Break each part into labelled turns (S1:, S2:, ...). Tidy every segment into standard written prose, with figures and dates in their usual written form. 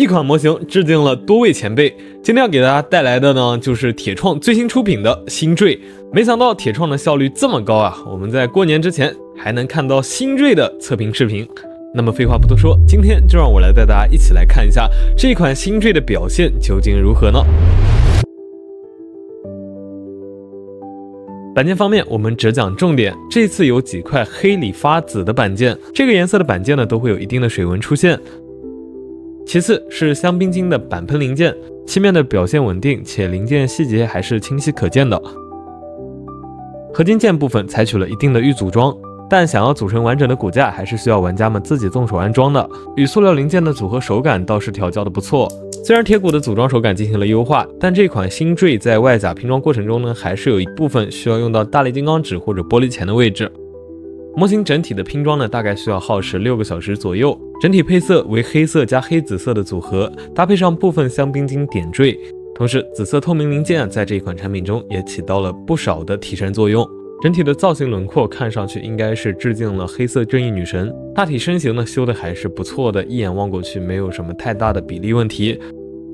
S1: 一款模型致敬了多位前辈。今天要给大家带来的呢，就是铁创最新出品的新坠。没想到铁创的效率这么高啊！我们在过年之前还能看到新坠的测评视频。那么废话不多说，今天就让我来带大家一起来看一下这款新坠的表现究竟如何呢？板件方面，我们只讲重点。这次有几块黑里发紫的板件，这个颜色的板件呢，都会有一定的水纹出现。其次是香槟金的板喷零件，漆面的表现稳定，且零件细节还是清晰可见的。合金件部分采取了一定的预组装，但想要组成完整的骨架，还是需要玩家们自己动手安装的。与塑料零件的组合手感倒是调教的不错。虽然铁骨的组装手感进行了优化，但这款新坠在外甲拼装过程中呢，还是有一部分需要用到大力金刚指或者玻璃钳的位置。模型整体的拼装呢，大概需要耗时6个小时左右。整体配色为黑色加黑紫色的组合，搭配上部分香槟金点缀，同时紫色透明零件在这一款产品中也起到了不少的提升作用。整体的造型轮廓看上去应该是致敬了黑色正义女神，大体身形呢修的还是不错的，一眼望过去没有什么太大的比例问题。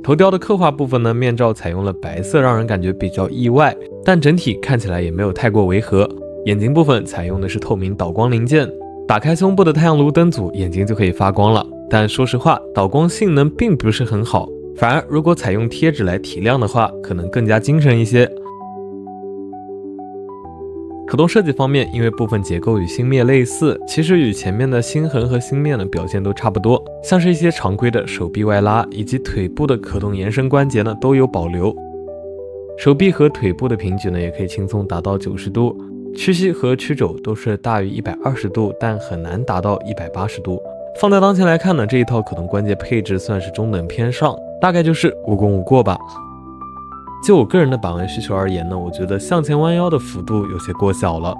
S1: 头雕的刻画部分呢，面罩采用了白色，让人感觉比较意外，但整体看起来也没有太过违和。眼睛部分采用的是透明导光零件，打开胸部的太阳炉灯组，眼睛就可以发光了。但说实话，导光性能并不是很好，反而如果采用贴纸来提亮的话，可能更加精神一些。可动设计方面，因为部分结构与星灭类似，其实与前面的星痕和星面的表现都差不多，像是一些常规的手臂外拉以及腿部的可动延伸关节呢都有保留。手臂和腿部的平举呢也可以轻松达到90度，屈膝和曲肘都是大于120度，但很难达到180度。放在当前来看呢，这一套可动关节配置算是中等偏上，大概就是无功无过吧。就我个人的把玩需求而言呢，我觉得向前弯腰的幅度有些过小了。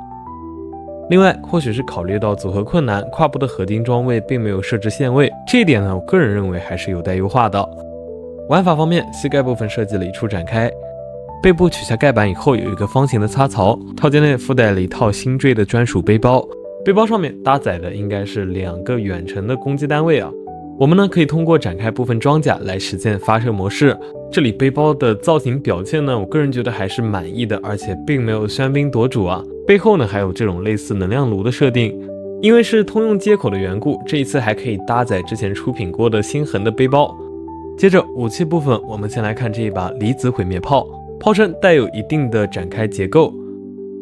S1: 另外，或许是考虑到组合困难，胯部的合金装位并没有设置限位，这一点呢，我个人认为还是有待优化的。玩法方面，膝盖部分设计了一处展开，背部取下盖板以后有一个方形的插槽，套件内附带了一套新坠的专属背包，背包上面搭载的应该是2个远程的攻击单位啊。我们呢可以通过展开部分装甲来实现发射模式。这里背包的造型表现呢，我个人觉得还是满意的，而且并没有喧宾夺主啊。背后呢还有这种类似能量炉的设定，因为是通用接口的缘故，这一次还可以搭载之前出品过的星痕的背包。接着武器部分，我们先来看这一把离子毁灭炮，炮身带有一定的展开结构，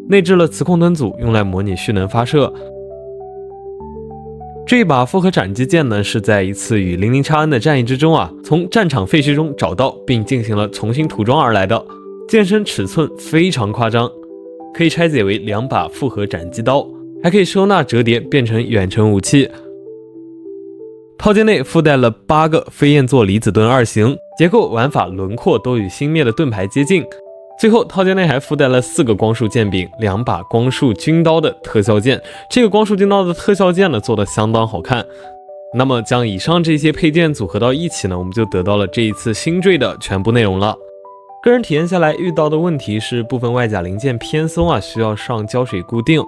S1: 内置了磁控灯组，用来模拟蓄能发射。这一把复合斩击剑呢，是在一次与00叉 N 的战役之中啊，从战场废墟中找到并进行了重新涂装而来的。剑身尺寸非常夸张，可以拆解为2把复合斩击刀，还可以收纳折叠变成远程武器。套件内附带了8个飞燕座离子盾2型，结构、玩法、轮廓都与星灭的盾牌接近。最后套件内还附带了4个光束剑柄，2把光束军刀的特效剑，这个光束军刀的特效剑呢做得相当好看。那么将以上这些配件组合到一起呢，我们就得到了这一次新坠的全部内容了。个人体验下来遇到的问题是部分外甲零件偏松啊，需要上胶水固定。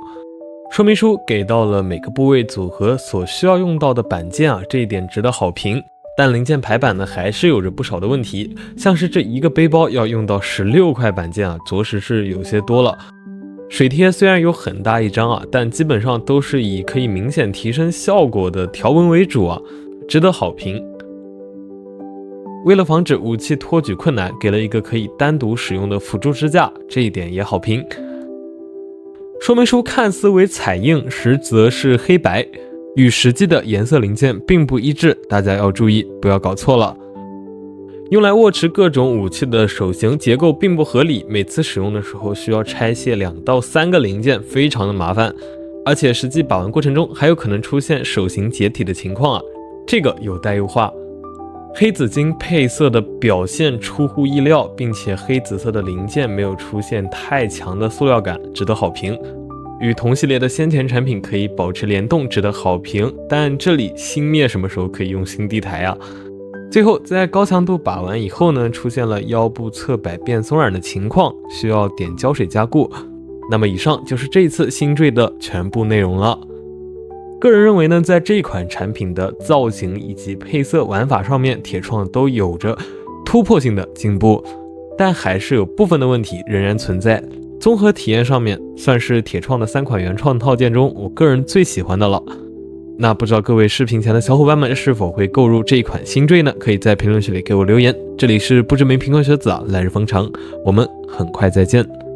S1: 说明书给到了每个部位组合所需要用到的板件啊，这一点值得好评。但零件排版呢还是有着不少的问题，像是这一个背包要用到16块板件啊，着实是有些多了。水贴虽然有很大一张啊，但基本上都是以可以明显提升效果的条纹为主啊，值得好评。为了防止武器托举困难，给了一个可以单独使用的辅助支架，这一点也好评。说明书看似为彩印，实则是黑白，与实际的颜色零件并不一致，大家要注意，不要搞错了。用来握持各种武器的手型结构并不合理，每次使用的时候需要拆卸2到3个零件，非常的麻烦，而且实际把玩过程中还有可能出现手型解体的情况啊，这个有待优化。黑紫金配色的表现出乎意料，并且黑紫色的零件没有出现太强的塑料感，值得好评。与同系列的先前产品可以保持联动，值得好评。但这里星灭什么时候可以用新地台啊？最后在高强度把玩以后呢，出现了腰部侧摆变松软的情况，需要点胶水加固。那么以上就是这一次新坠的全部内容了。个人认为呢，在这款产品的造型以及配色玩法上面，铁创都有着突破性的进步，但还是有部分的问题仍然存在。综合体验上面，算是铁创的3款原创套件中，我个人最喜欢的了。那不知道各位视频前的小伙伴们是否会购入这一款新坠呢？可以在评论区里给我留言。这里是不知名评论学子啊，来日方长，我们很快再见。